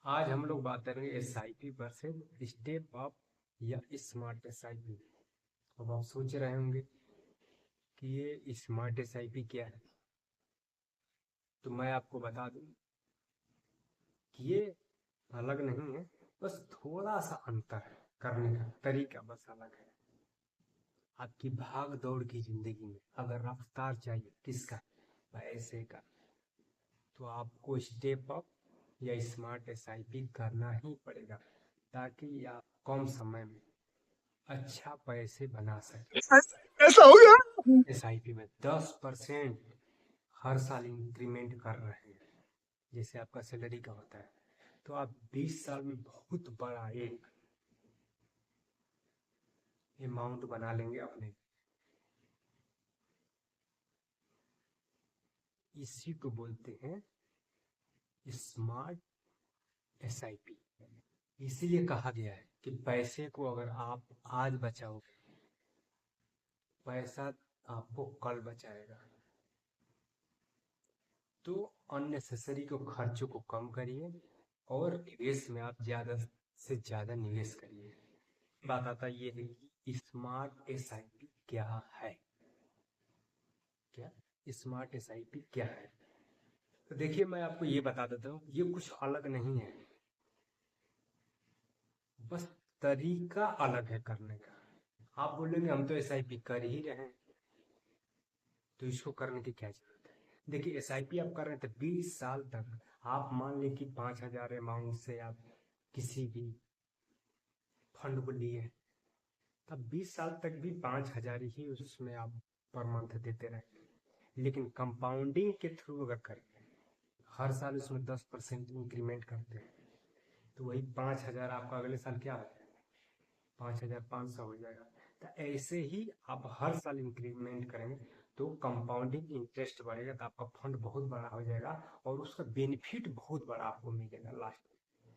आज हम लोग बात करेंगे एसआईपी वर्सेस स्टेप अप या स्मार्ट एसआईपी। अब आप सोच रहे होंगे कि ये स्मार्ट एसआईपी क्या है, तो मैं आपको बता दूं कि ये अलग नहीं है, बस थोड़ा सा अंतर है, करने का तरीका बस अलग है। आपकी भाग दौड़ की जिंदगी में अगर रफ्तार चाहिए किसका, पैसे का, तो आपको स्टेप अप या स्मार्ट एसआईपी करना ही पड़ेगा, ताकि आप कम समय में अच्छा पैसे बना सके। ऐसा हो गया। एसआईपी में 10% हर साल इंक्रीमेंट कर रहे हैं, जैसे आपका सैलरी का होता है, तो आप 20 साल में बहुत बड़ा एक अमाउंट बना लेंगे अपने। इसी को बोलते हैं स्मार्ट एसआईपी। इसीलिए कहा गया है कि पैसे को अगर आप आज बचाओगे, पैसा आपको कल बचाएगा। तो अननेसेसरी को खर्चों को कम करिए और निवेश में आप ज्यादा से ज्यादा निवेश करिए। बात आता ये है कि स्मार्ट एसआईपी क्या है। क्या स्मार्ट एसआईपी क्या है? तो देखिए, मैं आपको ये बता देता हूँ, ये कुछ अलग नहीं है, बस तरीका अलग है करने का। आप बोलेंगे हम तो एसआईपी कर ही रहे हैं, तो इसको करने की क्या जरूरत है? देखिए, एसआईपी आप कर रहे थे 20 साल तक, आप मान ली कि 5,000 अमाउंट से आप किसी भी फंड को लिए, तब 20 साल तक भी 5,000 ही उसमें आप पर मंथ देते रहे। लेकिन कंपाउंडिंग के थ्रू अगर करें, हर साल उसमें 10% इंक्रीमेंट करते हैं, तो वही 5,000 आपका अगले साल क्या हो जाएगा, 5,500 हो जाएगा। तो ऐसे ही आप हर साल इंक्रीमेंट करेंगे तो कंपाउंडिंग इंटरेस्ट बढ़ेगा, तो आपका फंड बहुत बड़ा हो जाएगा और उसका बेनिफिट बहुत बड़ा आपको मिलेगा लास्ट में,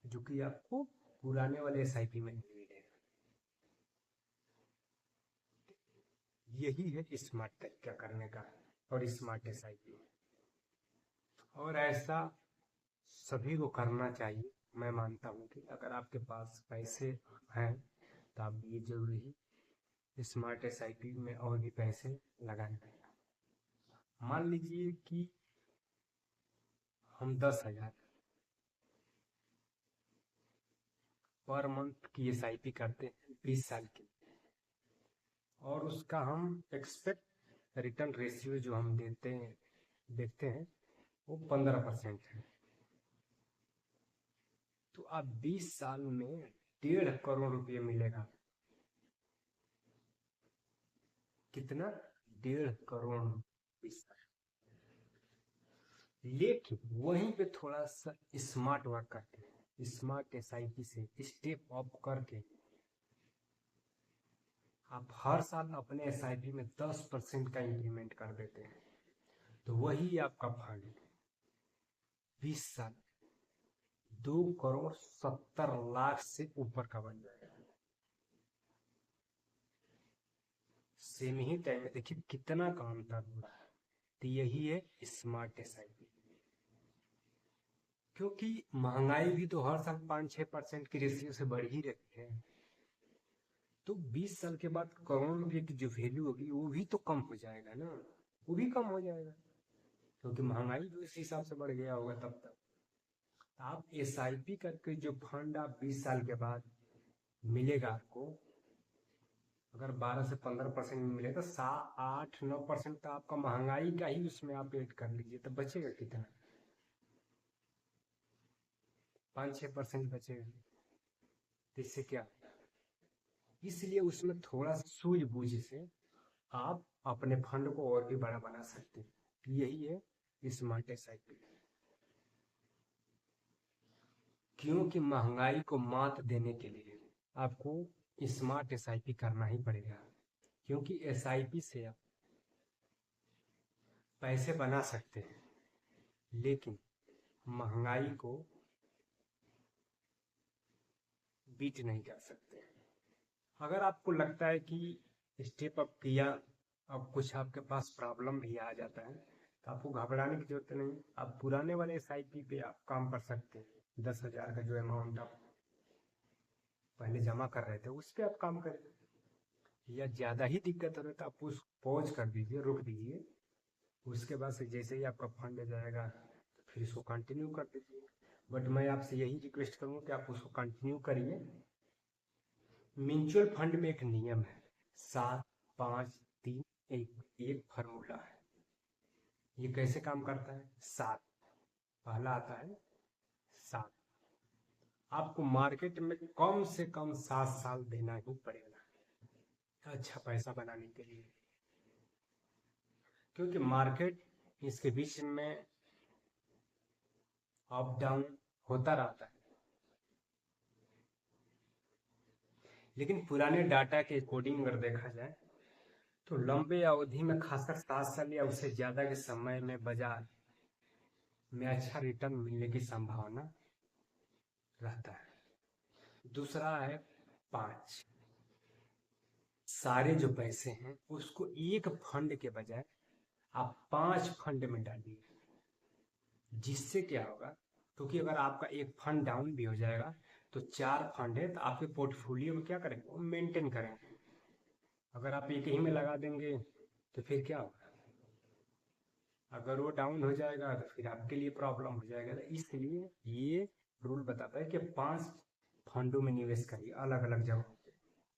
जो कि आपको पुराने वाले एसआईपी में नहीं मिलेगा। यही है स्मार्ट तरीका करने का और स्मार्ट एसआईपी, और ऐसा सभी को करना चाहिए। मैं मानता हूँ कि अगर आपके पास पैसे हैं तो आप ये जरूरी ही स्मार्ट एसआईपी में और भी पैसे लगाएं। मान लीजिए कि हम 10,000 पर मंथ की एसआईपी करते हैं 20 साल की, और उसका हम एक्सपेक्ट रिटर्न रेशियो जो हम देखते हैं वो 15% है। तो आप 20 साल में 1.5 करोड़ रुपये मिलेगा। कितना? 1.5 करोड़ 20 साल। लेकिन वहीं पे थोड़ा सा स्मार्ट वर्क करते हैं, स्मार्ट एसआईपी से स्टेप अप करके आप हर साल अपने एसआईपी में 10% का इंक्रीमेंट कर देते हैं, तो वही आपका फंड 20 साल 2,70,00,000 से ऊपर का बन जाएगा। सेम ही टाइम में देखिए कितना काम था हो रहा है। तो यही है स्मार्ट एसआईपी। क्योंकि महंगाई भी तो हर साल 5-6% की रेशियो से बढ़ ही रही है, तो 20 साल के बाद करोड़ रुपए की जो वैल्यू होगी वो भी तो कम हो जाएगा ना, वो भी कम हो जाएगा, क्योंकि महंगाई भी उस हिसाब से बढ़ गया होगा। तब तक आप एसआईपी करके जो फंड आप 20 साल के बाद मिलेगा आपको, अगर 12 से 15% में मिले तो 7-8-9% तो आपका महंगाई का ही उसमें आप ऐड कर लीजिए, तो बचेगा कितना? 5-6% बचेगा। तो इससे क्या, इसलिए उसमें थोड़ा सूझबूझ से आप अपने फंड को और भी बड़ा बना सकते हैं। यही है स्मार्ट एसआईपी। क्योंकि महंगाई को मात देने के लिए आपको स्मार्ट एसआईपी करना ही पड़ेगा, क्योंकि एसआईपी से आप पैसे बना सकते हैं, लेकिन महंगाई को बीट नहीं कर सकते। अगर आपको लगता है कि स्टेप अप किया, अब कुछ आपके पास प्रॉब्लम भी आ जाता है, तो आपको घबराने की जरूरत नहीं। आप पुराने वाले एसआईपी पे आप काम कर सकते हैं, 10,000 का जो अमाउंट आप पहले जमा कर रहे थे उस पर आप काम करें। या ज़्यादा ही दिक्कत हो रहा है तो आप उस पॉज कर दीजिए, रोक दीजिए। उसके बाद से जैसे ही आपका फंड आ जाएगा तो फिर इसको कंटिन्यू कर दीजिए। बट मैं आपसे यही रिक्वेस्ट करूँगा कि आप उसको कंटिन्यू करिए। म्यूचुअल फंड में एक नियम है, 7-5-3-1, एक फार्मूला है। ये कैसे काम करता है? 7 पहला आता है 7। आपको मार्केट में कम से कम 7 साल देना ही पड़ेगा अच्छा पैसा बनाने के लिए, क्योंकि मार्केट इसके बीच में अप डाउन होता रहता है। लेकिन पुराने डाटा के अकॉर्डिंग अगर देखा जाए तो लंबे अवधि में, खासकर 7 साल या उससे ज़्यादा के समय में बाजार में अच्छा रिटर्न मिलने की संभावना रहता है। दूसरा है 5। सारे जो पैसे हैं उसको एक फंड के बजाय आप 5 फंड में डालिए। जिससे क्या होगा, क्योंकि अगर आपका एक फंड डाउन भी हो जाएगा तो 4 फंड है तो आपके पोर्टफोलियो में क्या करेंगे, वो मेंटेन करेंगे। अगर आप एक ही में लगा देंगे तो फिर क्या होगा, अगर वो डाउन हो जाएगा तो फिर आपके लिए प्रॉब्लम हो जाएगा। तो इसलिए ये रूल बताता है कि 5 फंडों में निवेश करिए, अलग अलग जगहों पे।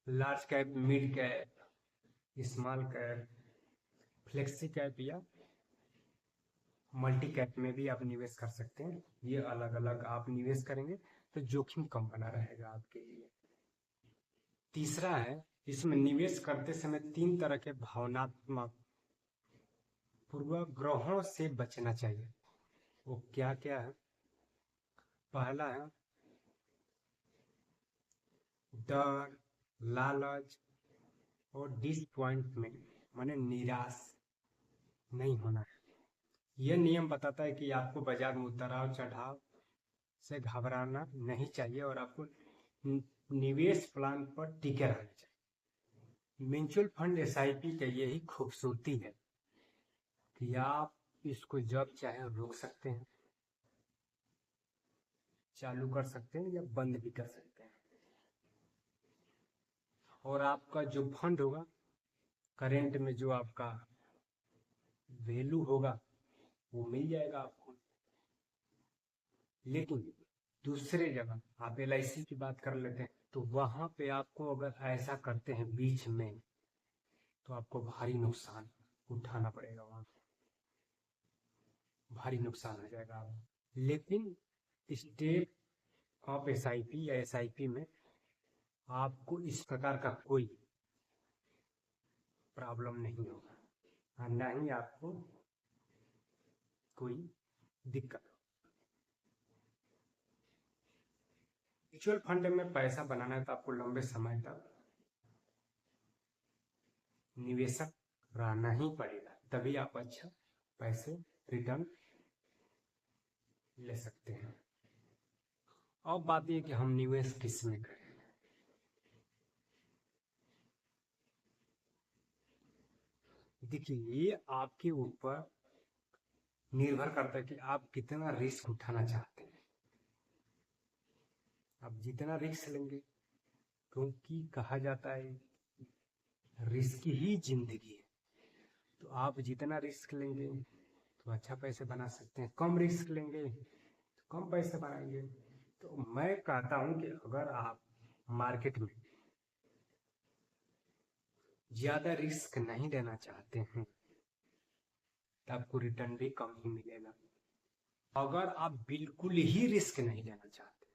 Large cap, mid cap, small cap, flexi cap या मल्टी कैप में भी आप निवेश कर सकते हैं। ये अलग अलग आप निवेश करेंगे तो जोखिम कम बना रहेगा आपके लिए। तीसरा है, इसमें निवेश करते समय 3 तरह के भावनात्मक पूर्वाग्रहों से बचना चाहिए। वो क्या क्या है? पहला है डर, लालच और डिसपॉइंटमेंट, माने निराश नहीं होना है। यह नियम बताता है कि आपको बाजार में उतार चढ़ाव से घबराना नहीं चाहिए और आपको निवेश प्लान पर टिके रहना चाहिए। म्यूचुअल फंड एसआईपी की यही खूबसूरती है कि आप इसको जब चाहे रोक सकते हैं, चालू कर सकते हैं या बंद भी कर सकते हैं। और आपका जो फंड होगा, करेंट में जो आपका वैल्यू होगा वो मिल जाएगा आपको। लेकिन दूसरे जगह आप LIC की बात कर लेते हैं तो वहां पे आपको अगर ऐसा करते हैं बीच में तो आपको भारी नुकसान उठाना पड़ेगा, वहां भारी नुकसान हो जाएगा आप। लेकिन स्टेप ऑफ SIP या SIP में आपको इस प्रकार का कोई प्रॉब्लम नहीं होगा और ना ही आपको कोई दिक्कत। म्यूचुअल फंड में पैसा बनाना है तो आपको लंबे समय तक निवेशक रहना ही पड़ेगा, तभी आप अच्छा पैसे रिटर्न ले सकते हैं। अब बात यह कि हम निवेश किस में करें। देखिए, ये आपके ऊपर निर्भर करता है कि आप कितना रिस्क उठाना चाहते हैं। आप जितना रिस्क लेंगे, क्योंकि कहा जाता है रिस्क ही जिंदगी है, तो आप जितना रिस्क लेंगे तो अच्छा पैसे बना सकते हैं। कम रिस्क लेंगे तो कम पैसे बनाएंगे। तो मैं कहता हूं कि अगर आप मार्केट में ज्यादा रिस्क नहीं लेना चाहते हैं तो आपको रिटर्न भी कम ही मिलेगा। अगर आप बिल्कुल ही रिस्क नहीं लेना चाहते,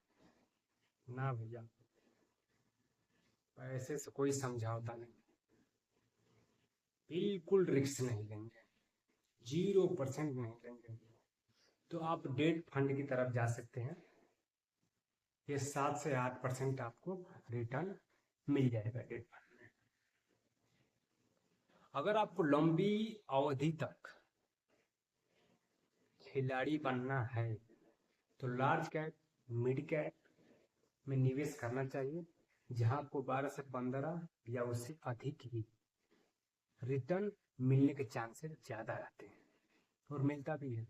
ना भैया, पैसे से कोई समझौता नहीं, बिल्कुल रिस्क नहीं लेंगे, 0% नहीं लेंगे, तो आप डेट फंड की तरफ जा सकते हैं। ये 7 से 8% आपको रिटर्न मिल जाएगा डेट फंड में। अगर आपको लंबी अवधि तक खिलाड़ी बनना है तो लार्ज कैप, मिड कैप में निवेश करना चाहिए, जहां आपको 12 से 15 या उससे अधिक ही रिटर्न मिलने के चांसेस ज्यादा रहते हैं और मिलता भी है।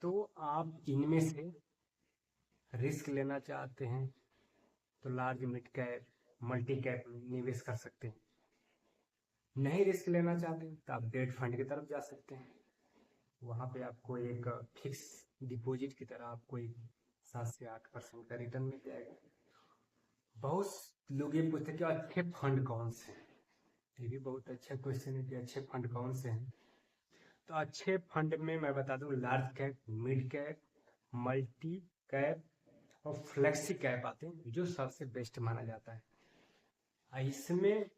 तो आप इनमें से रिस्क लेना चाहते हैं तो large mid cap multi cap में निवेश कर सकते हैं। नहीं रिस्क लेना चाहते हैं तो आप डेट फंड की तरफ जा सकते हैं। वहाँ पे आपको एक फिक्स डिपॉजिट की तरह आपको एक 7 से 8% का रिटर्न मिल जाएगा। बहुत लोग ये पूछते हैं कि अच्छे फंड कौन से हैं। ये भी बहुत अच्छा क्वेश्चन है कि अच्छे फंड कौन से हैं। तो अच्छे फंड में मैं बता दूं large cap, mid cap, multi cap और फ्लेक्सी कैप आते हैं जो सबसे बेस्ट माना जाता है। इसमें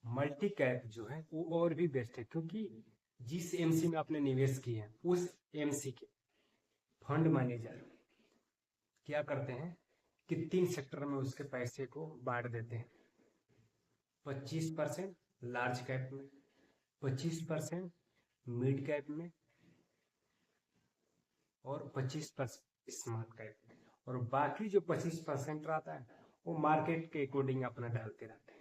मल्टी कैप जो है वो और भी बेस्ट है क्योंकि जिस एमसी में आपने निवेश किया है उस एमसी के फंड मैनेजर क्या करते हैं कि 3 सेक्टर में उसके पैसे को बांट देते हैं। 25% लार्ज कैप में, 25% मिड कैप में और 25% स्मॉल कैप में, और बाकी जो 25% रहता है वो मार्केट के अकॉर्डिंग अपना डालते रहते हैं।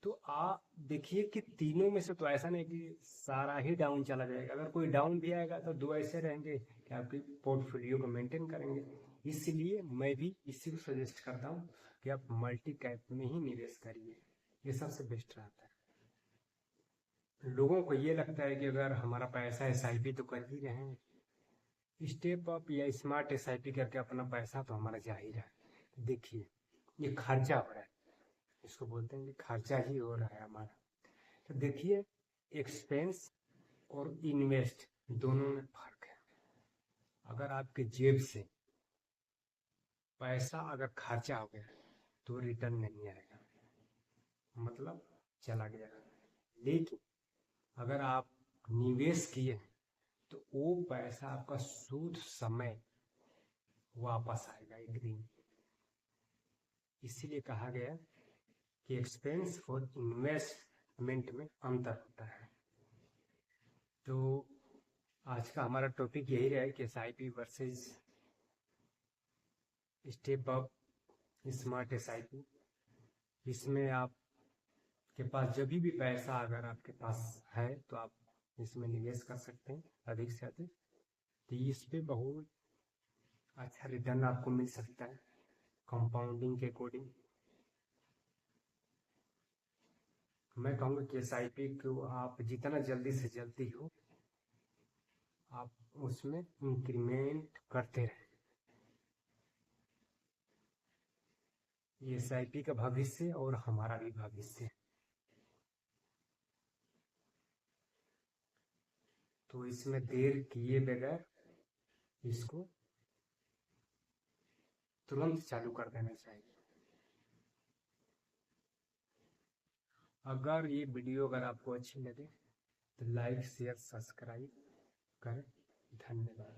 तो आप देखिए कि तीनों में से तो ऐसा नहीं कि सारा ही डाउन चला जाएगा। अगर कोई डाउन भी आएगा तो दो ऐसे रहेंगे कि आपकी पोर्टफोलियो को मेंटेन करेंगे। इसलिए मैं भी इसी को सजेस्ट करता हूँ कि आप मल्टी कैप में ही निवेश करिए, ये सबसे बेस्ट रहता है। लोगों को ये लगता है कि अगर हमारा पैसा एसआईपी तो कर ही रहे हैं, स्टेप अप या स्मार्ट एसआईपी करके अपना पैसा तो हमारा जा ही रहा है। देखिए ये खर्चा हो रहा है, इसको बोलते हैं कि खर्चा ही हो रहा है हमारा। तो देखिए एक्सपेंस और इन्वेस्ट दोनों में फर्क है। अगर आपके जेब से पैसा अगर खर्चा हो गया तो रिटर्न नहीं आएगा, मतलब चला गया। लेकिन अगर आप निवेश किए हैं तो वो पैसा आपका सूद समय वापस आएगा एक दिन। इसीलिए कहा गया कि एक्सपेंस और इन्वेस्टमेंट में अंतर होता है। तो आज का हमारा टॉपिक यही रहा कि SIP versus step up smart SIP. इसमें आप के पास जब भी पैसा अगर आपके पास है तो आप इसमें निवेश कर सकते हैं अधिक से अधिक। तो इस पे बहुत अच्छा रिटर्न आपको मिल सकता है कंपाउंडिंग के अकॉर्डिंग। मैं कहूँगा कि एसआईपी को आप जितना जल्दी से जल्दी हो आप उसमें इंक्रीमेंट करते रहें। ये एसआईपी का भविष्य और हमारा भी भविष्य। तो इसमें देर किए बगैर इसको तुरंत चालू कर देना चाहिए। अगर ये वीडियो अगर आपको अच्छी लगे तो लाइक शेयर सब्सक्राइब करें। धन्यवाद।